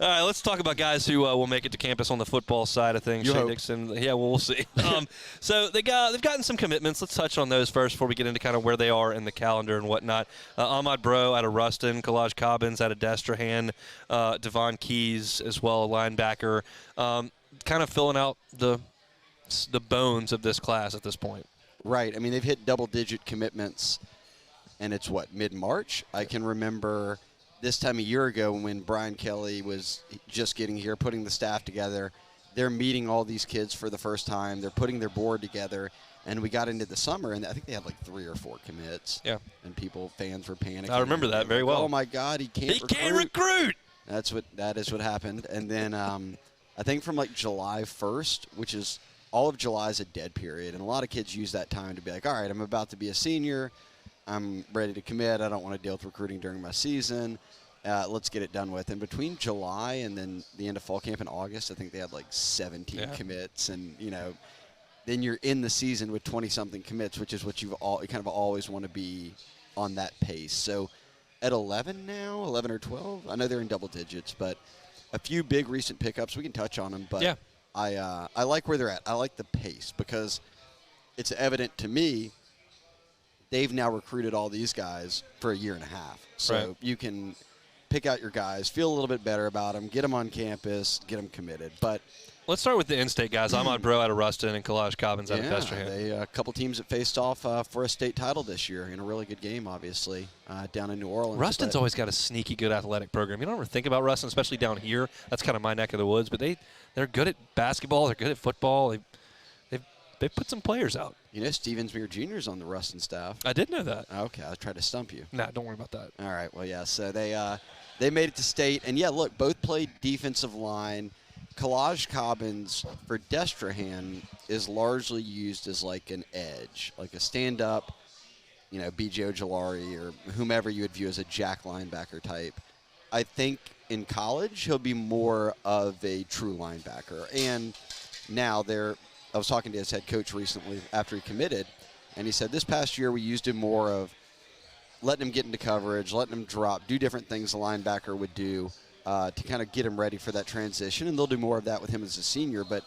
All right, let's talk about guys who will make it to campus on the football side of things. Shea Dixon, yeah, well, we'll see. So they've gotten some commitments. Let's touch on those first before we get into kind of where they are in the calendar and whatnot. Ahmad Bro out of Ruston, Kalaj Cobbins out of Destrehan, Devon Keys as well, a linebacker, kind of filling out the bones of this class at this point. Right. I mean, they've hit double-digit commitments, and it's, mid-March? I can remember this time a year ago when Brian Kelly was just getting here, putting the staff together. They're meeting all these kids for the first time. They're putting their board together, and we got into the summer, and I think they had like 3 or 4 commits. Yeah. And fans were panicking. I remember that very well. Oh, my God, he can't recruit. That is what happened. And then I think from like July 1st, which is all of July is a dead period, and a lot of kids use that time to be like, all right, I'm about to be a senior. I'm ready to commit. I don't want to deal with recruiting during my season. Let's get it done with. And between July and then the end of fall camp in August, I think they had like 17 commits. And, then you're in the season with 20-something commits, which is what you kind of always want to be on that pace. So at 11 now, 11 or 12, I know they're in double digits, but a few big recent pickups. We can touch on them, but I like where they're at. I like the pace because it's evident to me they've now recruited all these guys for a year and a half. So you can pick out your guys, feel a little bit better about them, get them on campus, get them committed. But let's start with the in-state guys. Ahmad Bro out of Ruston and Kalaj Cobbins out of Destrehan. A couple teams that faced off for a state title this year in a really good game, obviously, down in New Orleans. Ruston's always got a sneaky good athletic program. You don't ever think about Ruston, especially down here. That's kind of my neck of the woods. But they're good at basketball. They're good at football. They put some players out. Stevensmere Jr. is on the Ruston staff. I did know that. Okay, I tried to stump you. Nah, don't worry about that. All right, well, yeah, so they made it to state. And, look, both played defensive line. Kalaj Cobbins for Destrehan is largely used as like an edge, like a stand-up, B.J. Ojolari or whomever you would view as a jack linebacker type. I think in college he'll be more of a true linebacker. And now I was talking to his head coach recently after he committed, and he said this past year we used him more of letting him get into coverage, letting him drop, do different things a linebacker would do to kind of get him ready for that transition, and they'll do more of that with him as a senior. But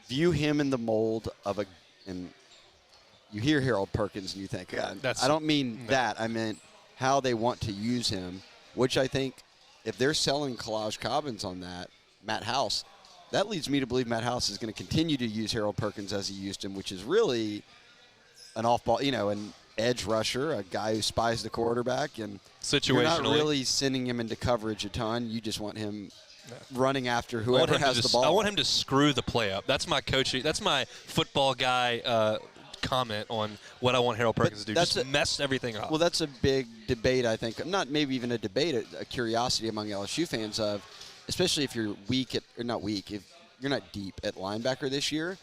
view him in the mold of and you hear Harold Perkins and you think, I don't mean that. I meant how they want to use him, which I think if they're selling Kalaj Cobbins on that, Matt House, that leads me to believe Matt House is going to continue to use Harold Perkins as he used him, which is really an off-ball, an edge rusher, a guy who spies the quarterback. And you're not really sending him into coverage a ton. You just want him running after whoever has the ball. I want him to screw the play up. That's my coaching. That's my football guy comment on what I want Harold Perkins to do. Just mess everything up. Well, that's a big debate, I think. Not maybe even a debate, a curiosity among LSU fans of, especially if you're if you're not deep at linebacker this year,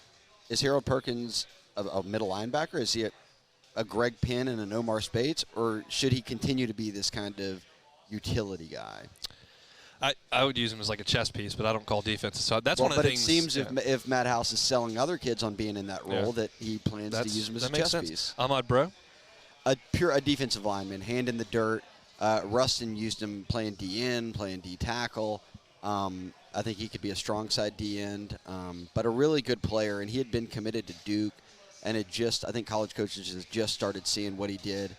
is Harold Perkins a middle linebacker? Is he a Greg Penn and an Omar Spates, or should he continue to be this kind of utility guy? I would use him as like a chess piece, but I don't call defense. So that's one of the things. But it seems if Matt House is selling other kids on being in that role, that he plans to use him as a chess piece. Ahmad Bro? A defensive lineman, hand in the dirt. Ruston used him playing D-end, playing D-tackle. I think he could be a strong side D-end, but a really good player, and he had been committed to Duke, and I think college coaches has just started seeing what he did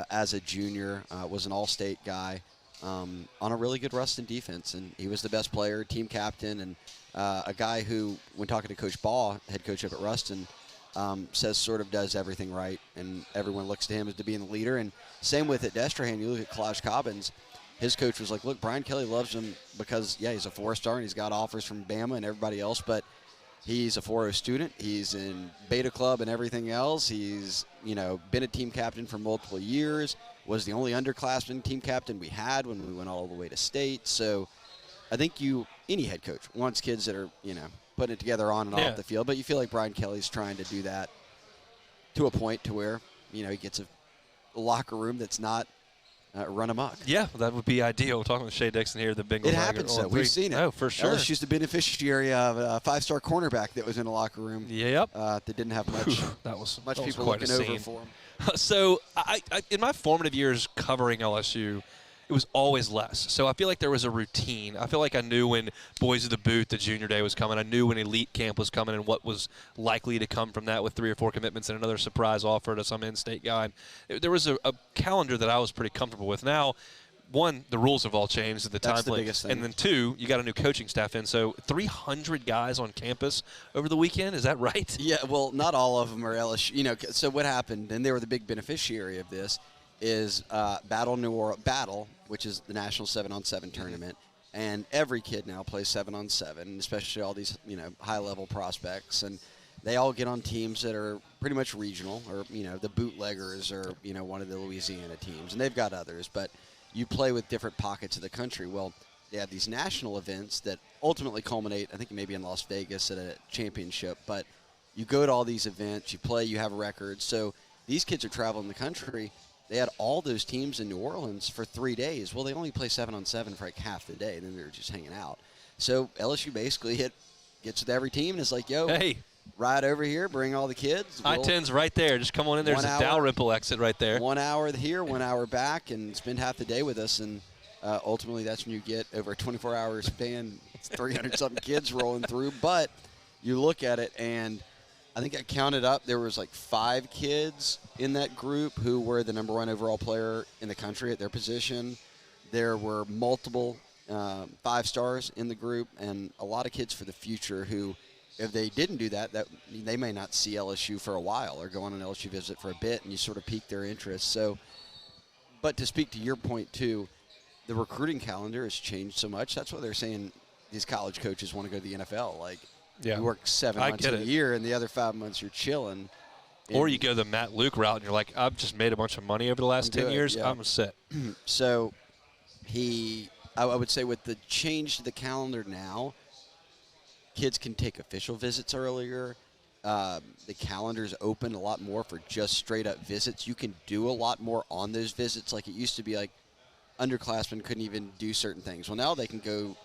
as a junior, was an all-state guy on a really good Ruston defense, and he was the best player, team captain, and a guy who, when talking to Coach Baugh, head coach up at Ruston, says sort of does everything right, and everyone looks to him as to being the leader. And same with at Destrehan, you look at Kalaj Cobbins, his coach was like, look, Brian Kelly loves him because, he's a 4-star and he's got offers from Bama and everybody else, but he's a 4.0 student. He's in beta club and everything else. He's, been a team captain for multiple years, was the only underclassman team captain we had when we went all the way to state. So I think any head coach wants kids that are, putting it together on and off the field, but you feel like Brian Kelly's trying to do that to a point to where, he gets a locker room that's not run amok. Yeah, that would be ideal. We're talking with Shea Dixon here, the Bengals. It happens, though. We've seen it. Oh, for sure. LSU's the beneficiary of a 5-star cornerback that was in a locker room. Yep. That didn't have much. That was people quite looking over for him. So, I in my formative years covering LSU, it was always less. So I feel like there was a routine. I feel like I knew when Boys of the Boot, the junior day, was coming. I knew when Elite Camp was coming and what was likely to come from that with 3 or 4 commitments and another surprise offer to some in-state guy. There was a calendar that I was pretty comfortable with. Now, one, the rules have all changed, the time biggest thing. And then 2, you got a new coaching staff in. So 300 guys on campus over the weekend. Is that right? Yeah, well, not all of them are LSU. You know, so what happened, and they were the big beneficiary of this, is Battle, which is the national 7-on-7 tournament, and every kid now plays 7-on-7, especially all these high-level prospects, and they all get on teams that are pretty much regional, or the Bootleggers, or one of the Louisiana teams, and they've got others, but you play with different pockets of the country. Well, they have these national events that ultimately culminate, I think maybe in Las Vegas at a championship, but you go to all these events, you play, you have records. So these kids are traveling the country. They had all those teams in New Orleans for 3 days. Well, they only play 7-on-7 for like half the day, and then they're just hanging out. So LSU basically gets with every team and is like, yo, hey, ride over here, bring all the kids. I-10's right there. Just come on in. There's a Dalrymple exit right there. 1 hour here, 1 hour back, and spend half the day with us. And ultimately, that's when you get over a 24-hour span, 300-something kids rolling through. But you look at it, and I think I counted up, there was like 5 kids in that group who were the number 1 overall player in the country at their position. There were multiple 5-stars in the group, and a lot of kids for the future who, if they didn't do that, they may not see LSU for a while or go on an LSU visit for a bit, and you sort of pique their interest. So, but to speak to your point, too, the recruiting calendar has changed so much. That's why they're saying these college coaches want to go to the NFL. Like, you work 7 months a year, and the other 5 months you're chilling. Or you go the Matt Luke route, and you're like, I've just made a bunch of money over the last 10 years. I'm set. So I would say with the change to the calendar now, kids can take official visits earlier. The calendar's open a lot more for just straight-up visits. You can do a lot more on those visits. Like, it used to be like underclassmen couldn't even do certain things. Well, now they can go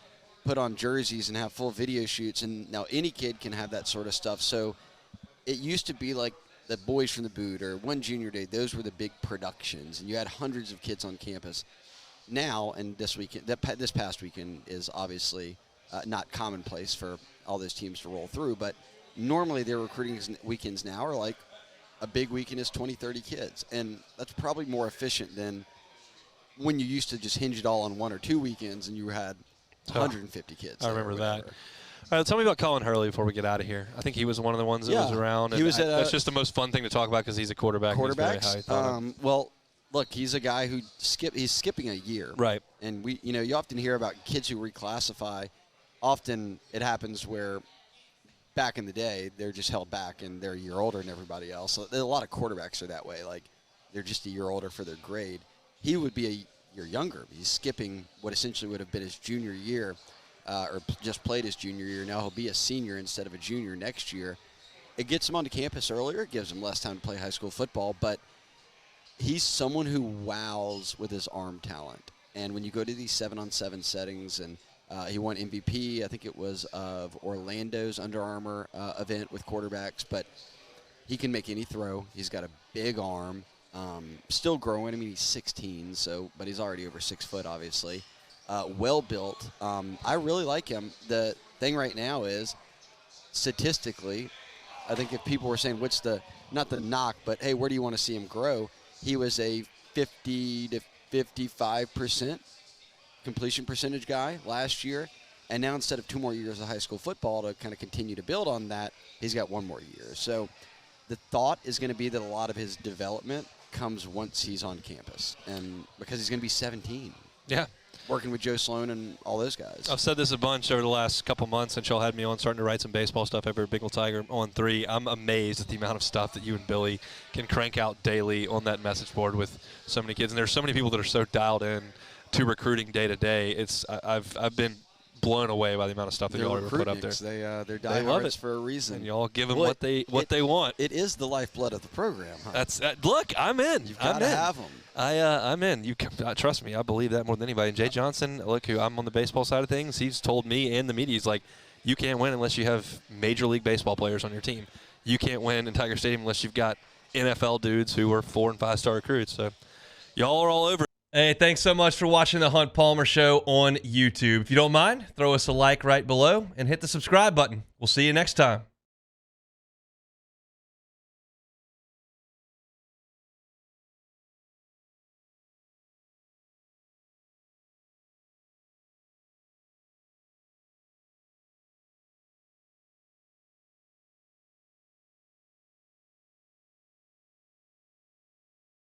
put on jerseys and have full video shoots, and now any kid can have that sort of stuff. So it used to be like the Boys from the Boot or One Junior Day. Those were the big productions, and you had hundreds of kids on campus. Now, and this past weekend is obviously not commonplace for all those teams to roll through, but normally their recruiting weekends now are like a big weekend is 20, 30 kids, and that's probably more efficient than when you used to just hinge it all on 1 or 2 weekends and you had 150 kids. I remember that. All right, tell me about Colin Hurley before we get out of here. I think he was one of the ones that was around. He was that's just the most fun thing to talk about because he's a quarterback. Quarterbacks? Well, look, he's a guy who he's skipping a year. Right. And you often hear about kids who reclassify. Often it happens where back in the day they're just held back and they're a year older than everybody else. So a lot of quarterbacks are that way. Like, they're just a year older for their grade. He would be a year younger. He's skipping what essentially would have been his junior year, or just played his junior year. Now he'll be a senior instead of a junior next year. It gets him onto campus earlier. It gives him less time to play high school football. But he's someone who wows with his arm talent. And when you go to these 7-on-7 settings, and he won MVP, I think it was of Orlando's Under Armour event with quarterbacks, but he can make any throw. He's got a big arm, still growing. I mean, he's 16, but he's already over 6 foot, obviously. Well built. I really like him. The thing right now is, statistically, I think if people were saying not the knock, but hey, where do you want to see him grow? He was a 50 to 55% completion percentage guy last year, and now instead of 2 more years of high school football to kind of continue to build on that, he's got 1 more year. So the thought is going to be that a lot of his development comes once he's on campus, and because he's going to be 17. Yeah. Working with Joe Sloan and all those guys. I've said this a bunch over the last couple months since y'all had me on, starting to write some baseball stuff over at Big Ol' Tiger on 3. I'm amazed at the amount of stuff that you and Billy can crank out daily on that message board with so many kids. And there's so many people that are so dialed in to recruiting day to day. I've been blown away by the amount of stuff that y'all ever put up there. They're diehards for a reason. And y'all give them what they want. It is the lifeblood of the program. Huh? That's look, I'm in. You've got to have them. I'm in. You trust me. I believe that more than anybody. And Jay Johnson, look, who I'm on the baseball side of things, he's told me and the media, he's like, you can't win unless you have Major League Baseball players on your team. You can't win in Tiger Stadium unless you've got NFL dudes who are 4- and 5-star recruits. So y'all are all over. Hey, thanks so much for watching the Hunt Palmer Show on YouTube. If you don't mind, throw us a like right below and hit the subscribe button. We'll see you next time.